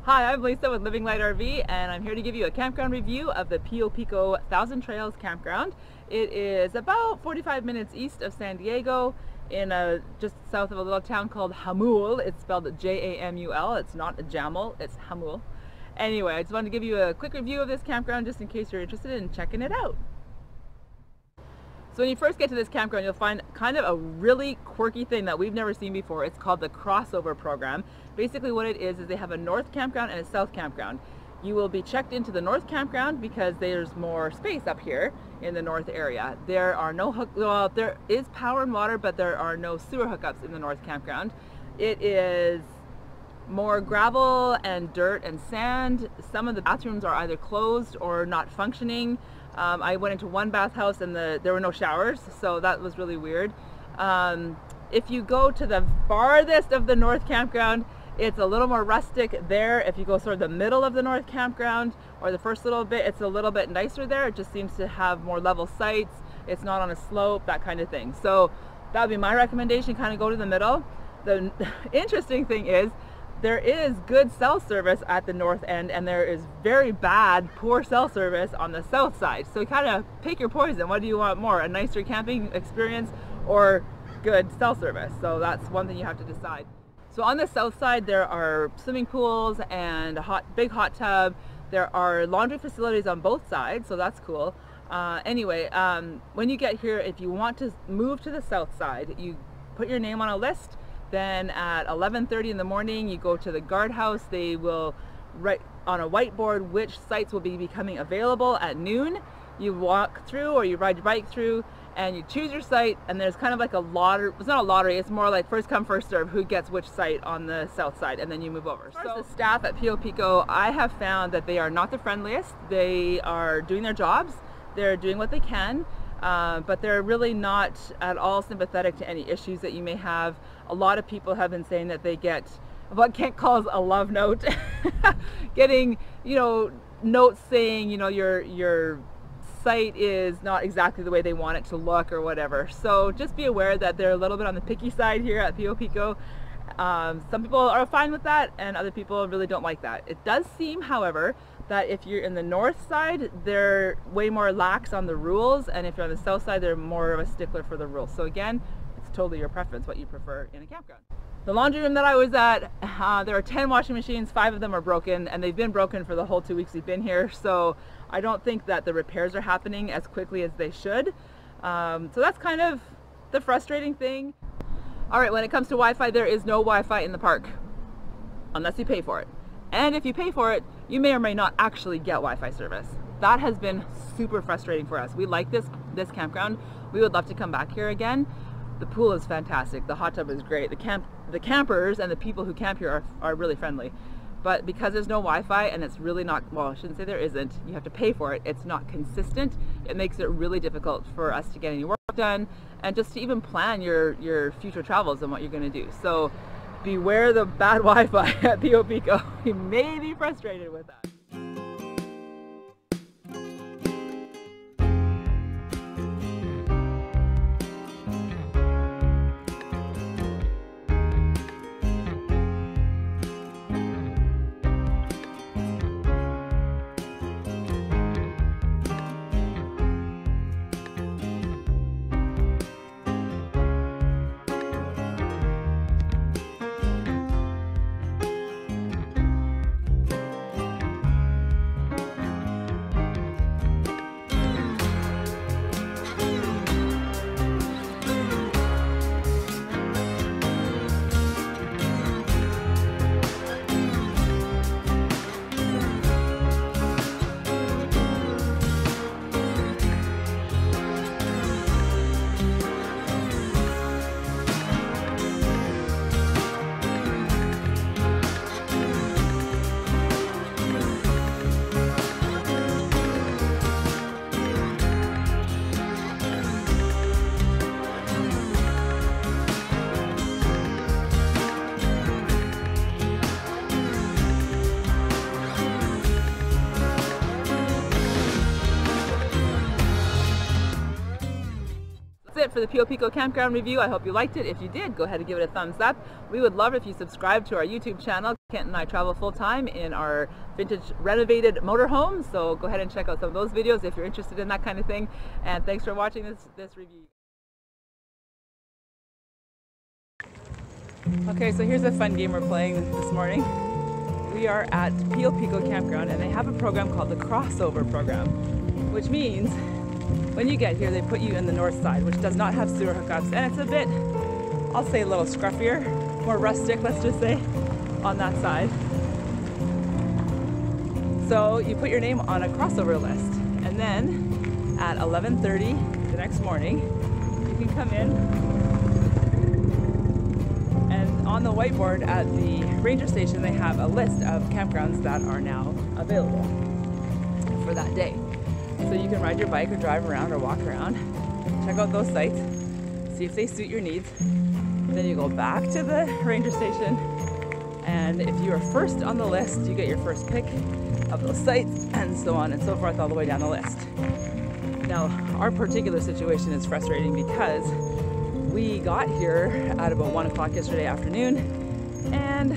Hi, I'm Lisa with Living Light RV, and I'm here to give you a campground review of the Pio Pico 1000 Trails campground. It is about 45 minutes east of San Diego, in just south of a little town called Jamul. It's spelled J-A-M-U-L. It's not a Jamul, it's Jamul. Anyway, I just wanted to give you a quick review of this campground just in case you're interested in checking it out. So when you first get to this campground, you'll find kind of a really quirky thing that we've never seen before. It's called the crossover program. Basically what it is they have a north campground and a south campground. You will be checked into the north campground because there's more space up here in the north area. There are no well, there is power and water, but there are no sewer hookups in the north campground. It is more gravel and dirt and sand. Some of the bathrooms are either closed or not functioning. I went into one bathhouse and there were no showers, so that was really weird. If you go to the farthest of the north campground, it's a little more rustic there. If you go sort of the middle of the north campground or the first little bit, it's a little bit nicer there. It just seems to have more level sites. It's not on a slope, that kind of thing. So that would be my recommendation, kind of go to the middle. The interesting thing is there is good cell service at the north end, and there is very bad, poor cell service on the south side. So kind of pick your poison. What do you want more? A nicer camping experience or good cell service? So that's one thing you have to decide. So on the south side, there are swimming pools and a big hot tub. There are laundry facilities on both sides, so that's cool. Anyway, when you get here, if you want to move to the south side, you put your name on a list. Then at 11:30 in the morning, you go to the guardhouse. They will write on a whiteboard which sites will be becoming available at noon. You walk through or you ride your bike through and you choose your site, and there's kind of like a lottery. It's not a lottery, it's more like first come first serve, who gets which site on the south side, and then you move over. So the staff at Pio Pico, I have found that they are not the friendliest. They are doing their jobs, they're doing what they can. But they're really not at all sympathetic to any issues that you may have. A lot of people have been saying that they get what Kent calls a love note, getting, notes saying, your site is not exactly the way they want it to look or whatever. So just be aware that they're a little bit on the picky side here at Pio Pico. Some people are fine with that, and other people really don't like that. It does seem, however, that if you're in the north side, they're way more lax on the rules, and if you're on the south side, they're more of a stickler for the rules. So again, it's totally your preference what you prefer in a campground. The laundry room that I was at, there are 10 washing machines, 5 of them are broken, and they've been broken for the whole 2 weeks we've been here, so I don't think that the repairs are happening as quickly as they should. So that's kind of the frustrating thing. Alright, when it comes to Wi-Fi, there is no Wi-Fi in the park, unless you pay for it. And if you pay for it, you may or may not actually get Wi-Fi service. That has been super frustrating for us. We like this campground. We would love to come back here again. The pool is fantastic. The hot tub is great. The campers and the people who camp here are really friendly. But because there's no Wi-Fi and it's really not, well, I shouldn't say there isn't, you have to pay for it, it's not consistent. It makes it really difficult for us to get any work done and just to even plan your future travels and what you're going to do. So beware the bad Wi-Fi at Pio Pico. You may be frustrated with that. it for the Pio Pico campground review. I hope you liked it. If you did, go ahead and give it a thumbs up. We would love if you subscribe to our YouTube channel. Kent and I travel full-time in our vintage renovated motorhome, so go ahead and check out some of those videos if you're interested in that kind of thing. And thanks for watching this review. Okay, so here's a fun game we're playing this morning. We are at Pio Pico Campground, and they have a program called the Crossover Program, which means when you get here, they put you in the north side, which does not have sewer hookups, and it's a bit, I'll say a little scruffier, more rustic, let's just say, on that side. So you put your name on a crossover list, and then at 11:30 the next morning, you can come in. And on the whiteboard at the ranger station, they have a list of campgrounds that are now available for that day. So you can ride your bike or drive around or walk around, check out those sites, see if they suit your needs. Then you go back to the ranger station, and if you are first on the list, you get your first pick of those sites, and so on and so forth all the way down the list. Now, our particular situation is frustrating because we got here at about 1 o'clock yesterday afternoon, and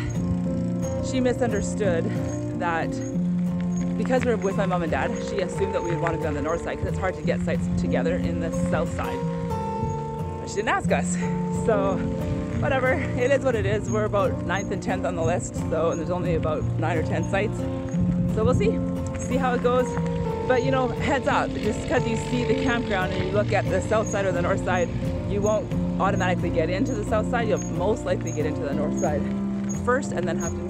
she misunderstood that because we're with my mom and dad, she assumed that we would want to be on the north side because it's hard to get sites together in the south side. But she didn't ask us, so whatever, it is what it is. We're about 9th and 10th on the list, so, and there's only about 9 or 10 sites. So we'll see how it goes. But you know, heads up, just because you see the campground and you look at the south side or the north side, you won't automatically get into the south side. You'll most likely get into the north side first and then have to